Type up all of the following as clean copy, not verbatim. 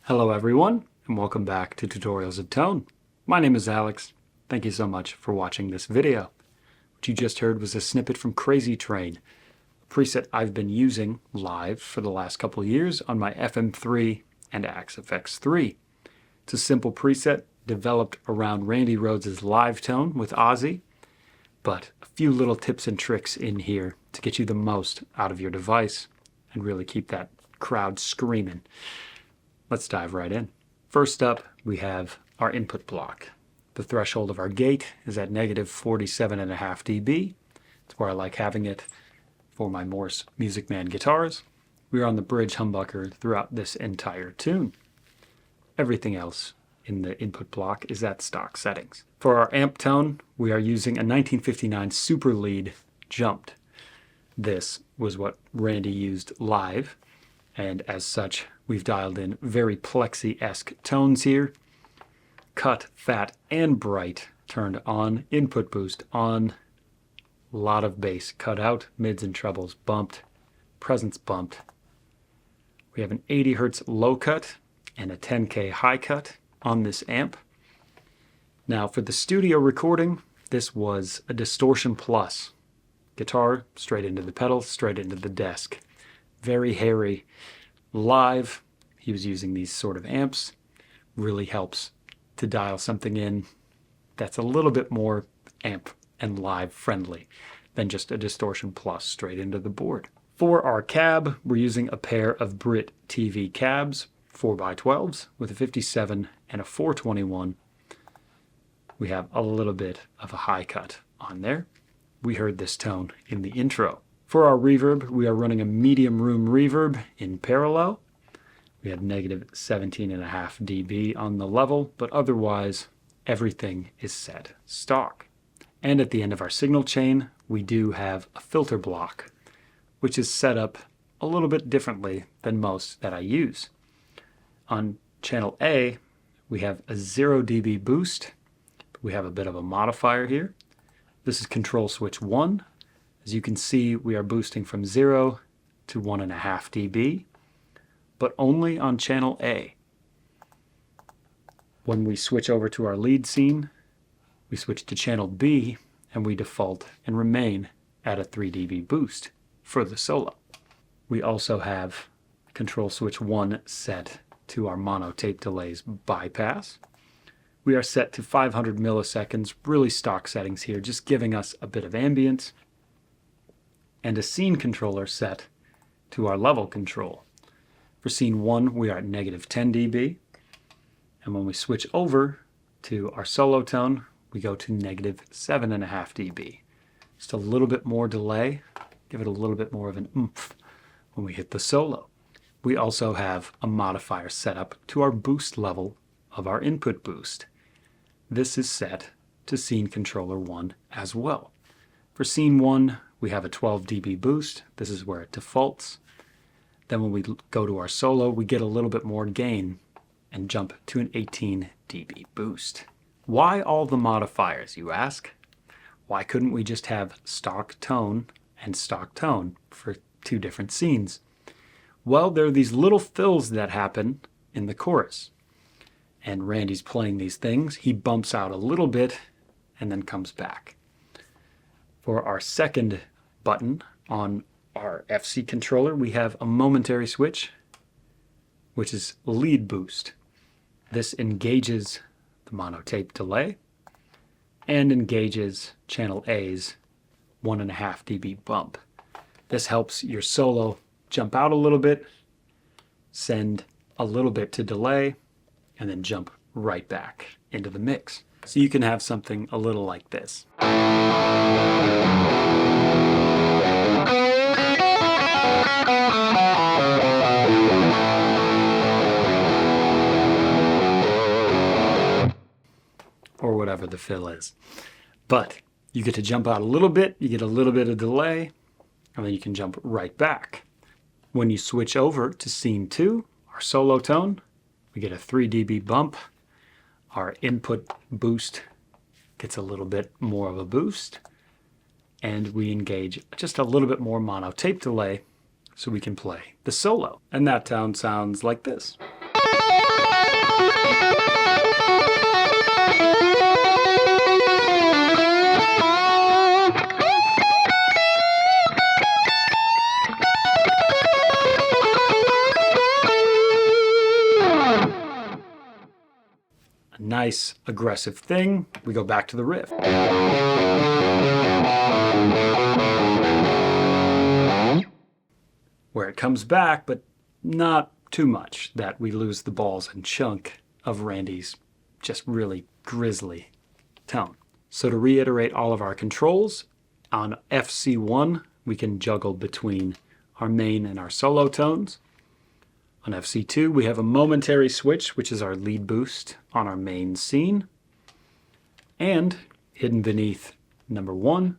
Hello everyone, and welcome back to Tutorials of Tone. My name is Alex. Thank you so much for watching this video. What you just heard was a snippet from Crazy Train, a preset I've been using live for the last couple of years on my FM3 and Axe FX3. It's a simple preset developed around Randy Rhoads' live tone with Ozzy, but a few little tips and tricks in here to get you the most out of your device and really keep that crowd screaming. Let's dive right in. First up, we have our input block. The threshold of our gate is at negative 47.5 dB. That's where I like having it for my Morse Music Man guitars. We are on the bridge humbucker throughout this entire tune. Everything else in the input block is at stock settings. For our amp tone, we are using a 1959 Super Lead jumped. This was what Randy used live, and as such, we've dialed in very Plexi-esque tones here. Cut, fat, and bright turned on. Input boost on. A lot of bass cut out. Mids and trebles bumped. Presence bumped. We have an 80 Hz low cut and a 10K high cut on this amp. Now for the studio recording, this was a distortion plus. Guitar straight into the pedal, straight into the desk. Very hairy. Live, he was using these sort of amps. Really helps to dial something in that's a little bit more amp and live friendly than just a distortion plus straight into the board. For our cab, we're using a pair of Brit TV cabs, 4x12s with a 57 and a 421. We have a little bit of a high cut on there. We heard this tone in the intro. For our reverb, we are running a medium room reverb in parallel. We have negative 17.5 dB on the level, but otherwise everything is set stock. And at the end of our signal chain, we do have a filter block, which is set up a little bit differently than most that I use. On channel A, we have a 0 dB boost. We have a bit of a modifier here. This is control switch 1. As you can see, we are boosting from 0 to 1.5 dB, but only on channel A. When we switch over to our lead scene, we switch to channel B, and we default and remain at a 3 dB boost for the solo. We also have control switch 1 set to our mono tape delays bypass. We are set to 500 milliseconds, really stock settings here, just giving us a bit of ambience. And a scene controller set to our level control. For scene 1, we are at negative 10 dB. And when we switch over to our solo tone, we go to negative 7.5 dB. Just a little bit more delay, give it a little bit more of an oomph when we hit the solo. We also have a modifier set up to our boost level of our input boost. This is set to scene controller 1 as well. For scene 1, we have a 12 dB boost. This is where it defaults. Then when we go to our solo, we get a little bit more gain and jump to an 18 dB boost. Why all the modifiers, you ask? Why couldn't we just have stock tone and stock tone for two different scenes? Well, there are these little fills that happen in the chorus. And Randy's playing these things. He bumps out a little bit and then comes back. For our second button on our FC controller, we have a momentary switch, which is lead boost. This engages the mono tape delay and engages channel A's 1.5 dB bump. This helps your solo jump out a little bit, send a little bit to delay, and then jump right back into the mix. So you can have something a little like this. Or whatever the fill is. But you get to jump out a little bit, you get a little bit of delay, and then you can jump right back. When you switch over to scene 2, our solo tone, we get a 3 dB bump. Our input boost gets a little bit more of a boost, and we engage just a little bit more mono tape delay so we can play the solo. And that tone sounds like this. Nice aggressive thing. We go back to the riff. Where it comes back, but not too much that we lose the balls and chunk of Randy's just really grisly tone. So to reiterate all of our controls, on FC1 we can juggle between our main and our solo tones. On FC2, we have a momentary switch, which is our lead boost on our main scene. And hidden beneath number 1,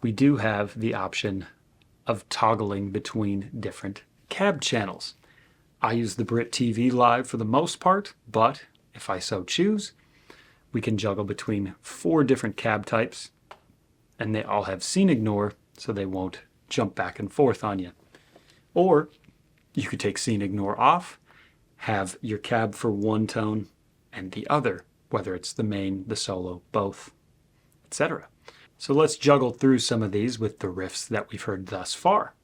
we do have the option of toggling between different cab channels. I use the Brit TV Live for the most part, but if I so choose, we can juggle between 4 different cab types, and they all have scene ignore, so they won't jump back and forth on you. Or you could take scene ignore off, have your cab for one tone and the other, whether it's the main, the solo, both, etc. So let's juggle through some of these with the riffs that we've heard thus far.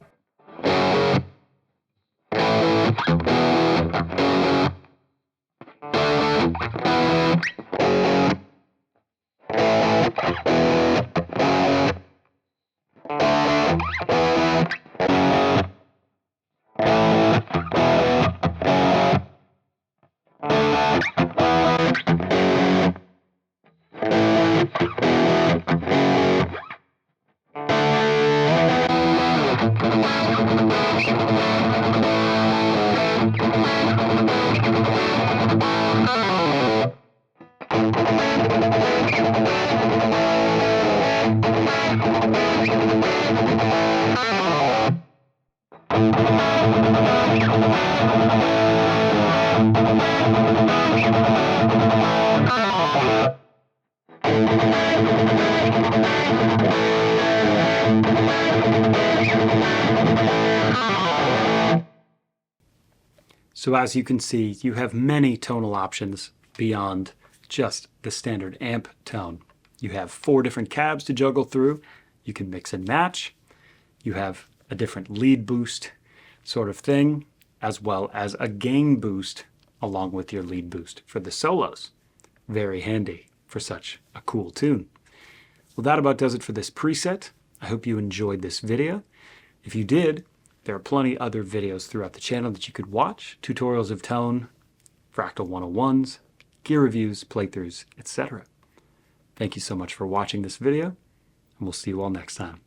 So as you can see, you have many tonal options beyond just the standard amp tone. You have 4 different cabs to juggle through. You can mix and match. You have a different lead boost sort of thing, as well as a gain boost along with your lead boost for the solos. Very handy for such a cool tune. Well, that about does it for this preset. I hope you enjoyed this video. If you did, there are plenty other videos throughout the channel that you could watch, tutorials of tone, Fractal 101s, gear reviews, playthroughs, etc. Thank you so much for watching this video, and we'll see you all next time.